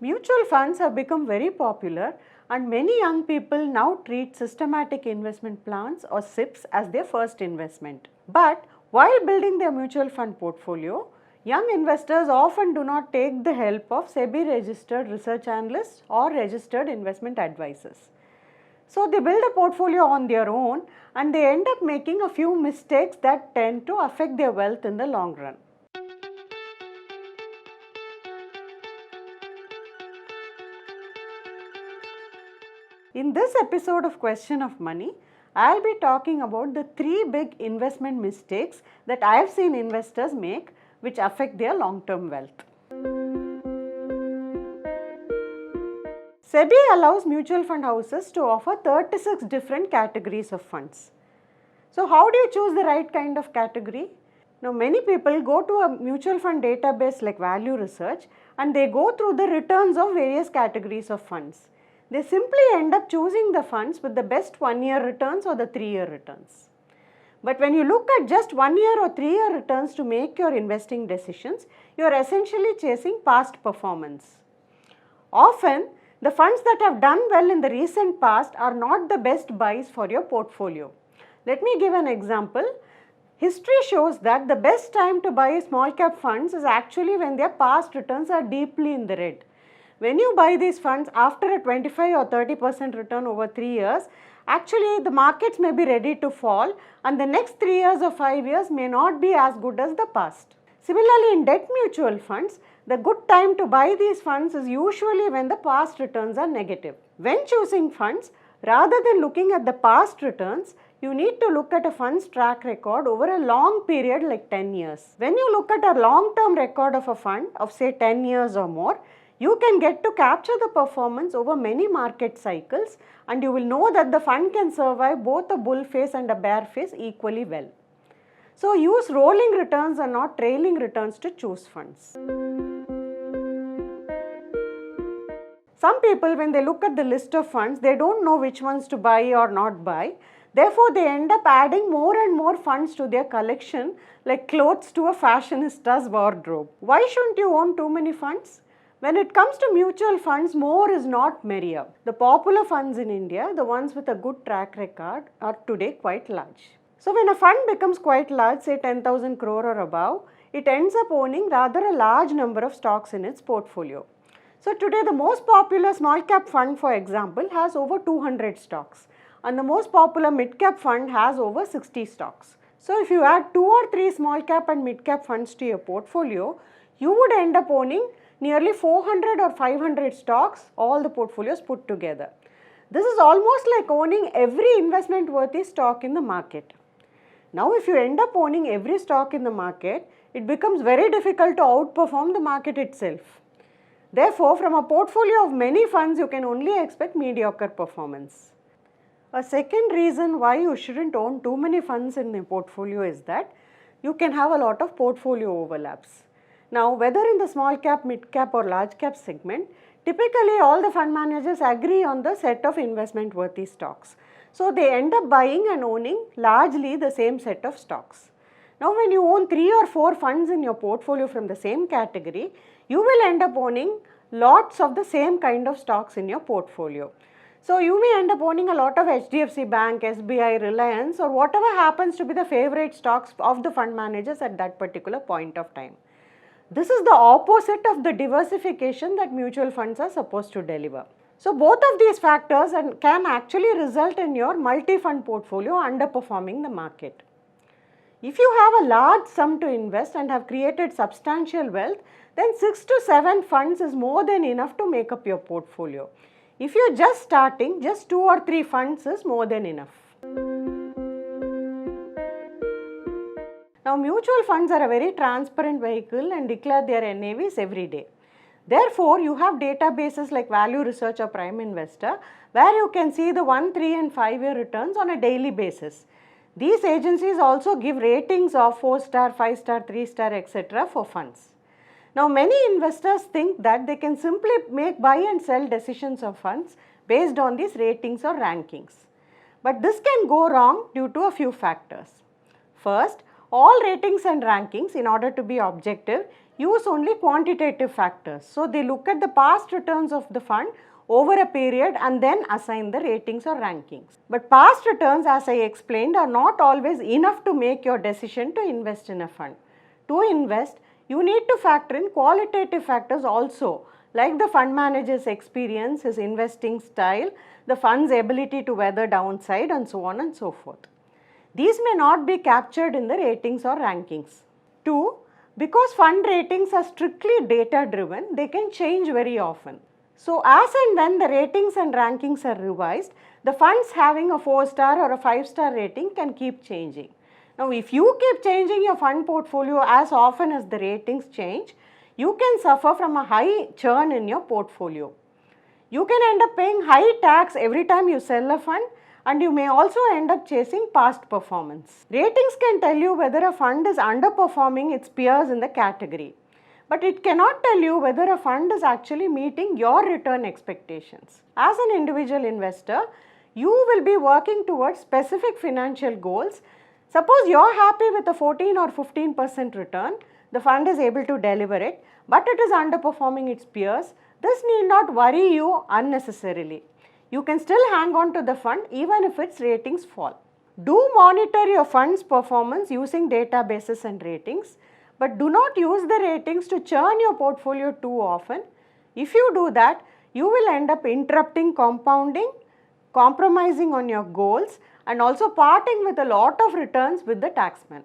Mutual funds have become very popular and many young people now treat systematic investment plans or SIPs as their first investment. But while building their mutual fund portfolio, young investors often do not take the help of SEBI registered research analysts or registered investment advisors. So they build a portfolio on their own and they end up making a few mistakes that tend to affect their wealth in the long run. In this episode of Question of Money, I will be talking about the 3 big investment mistakes that I have seen investors make which affect their long-term wealth. SEBI allows mutual fund houses to offer 36 different categories of funds. So how do you choose the right kind of category? Now many people go to a mutual fund database like Value Research and they go through the returns of various categories of funds. They simply end up choosing the funds with the best 1-year returns or the 3-year returns. But when you look at just 1-year or 3-year returns to make your investing decisions, you are essentially chasing past performance. Often, the funds that have done well in the recent past are not the best buys for your portfolio. Let me give an example. History shows that the best time to buy small cap funds is actually when their past returns are deeply in the red. When you buy these funds after a 25 or 30% return over 3 years, actually the markets may be ready to fall and the next 3 years or 5 years may not be as good as the past. Similarly, in debt mutual funds, the good time to buy these funds is usually when the past returns are negative. When choosing funds, rather than looking at the past returns, you need to look at a fund's track record over a long period like 10 years. When you look at a long-term record of a fund of say 10 years or more, you can get to capture the performance over many market cycles and you will know that the fund can survive both a bull phase and a bear phase equally well. So use rolling returns and not trailing returns to choose funds. Some people, when they look at the list of funds, they don't know which ones to buy or not buy. Therefore, they end up adding more and more funds to their collection like clothes to a fashionista's wardrobe. Why shouldn't you own too many funds? When it comes to mutual funds, more is not merrier. The popular funds in India, the ones with a good track record, are today quite large. So when a fund becomes quite large, say 10,000 crore or above, it ends up owning rather a large number of stocks in its portfolio. So today the most popular small cap fund, for example, has over 200 stocks and the most popular mid cap fund has over 60 stocks. So if you add 2 or 3 small cap and mid cap funds to your portfolio, you would end up owning nearly 400 or 500 stocks, all the portfolios put together. This is almost like owning every investment worthy stock in the market. Now if you end up owning every stock in the market, it becomes very difficult to outperform the market itself. Therefore, from a portfolio of many funds, you can only expect mediocre performance. A second reason why you shouldn't own too many funds in the portfolio is that you can have a lot of portfolio overlaps. Now, whether in the small cap, mid cap or large cap segment, typically all the fund managers agree on the set of investment worthy stocks. So they end up buying and owning largely the same set of stocks. Now when you own 3 or 4 funds in your portfolio from the same category, you will end up owning lots of the same kind of stocks in your portfolio. So you may end up owning a lot of HDFC Bank, SBI, Reliance or whatever happens to be the favorite stocks of the fund managers at that particular point of time. This is the opposite of the diversification that mutual funds are supposed to deliver. So both of these factors can actually result in your multi-fund portfolio underperforming the market. If you have a large sum to invest and have created substantial wealth, then 6 to 7 funds is more than enough to make up your portfolio. If you are just starting, just 2 or 3 funds is more than enough. Now mutual funds are a very transparent vehicle and declare their NAVs every day. Therefore, you have databases like Value Research or Prime Investor where you can see the 1, 3 and 5-year returns on a daily basis. These agencies also give ratings of 4-star, 5-star, 3-star etc. for funds. Now many investors think that they can simply make buy and sell decisions of funds based on these ratings or rankings. But this can go wrong due to a few factors. First, all ratings and rankings, in order to be objective, use only quantitative factors. So they look at the past returns of the fund over a period and then assign the ratings or rankings. But past returns, as I explained, are not always enough to make your decision to invest in a fund. To invest, you need to factor in qualitative factors also, like the fund manager's experience, his investing style, the fund's ability to weather downside, and so on and so forth. These may not be captured in the ratings or rankings. 2. Because fund ratings are strictly data driven, they can change very often. So as and when the ratings and rankings are revised, the funds having a 4-star or a 5-star rating can keep changing. Now if you keep changing your fund portfolio as often as the ratings change, you can suffer from a high churn in your portfolio. You can end up paying high tax every time you sell a fund, and you may also end up chasing past performance. Ratings can tell you whether a fund is underperforming its peers in the category, but it cannot tell you whether a fund is actually meeting your return expectations. As an individual investor, you will be working towards specific financial goals. Suppose you are happy with a 14 or 15% return, the fund is able to deliver it, but it is underperforming its peers. This need not worry you unnecessarily. You can still hang on to the fund even if its ratings fall. Do monitor your fund's performance using databases and ratings, but do not use the ratings to churn your portfolio too often. If you do that, you will end up interrupting compounding, compromising on your goals, and also parting with a lot of returns with the taxman.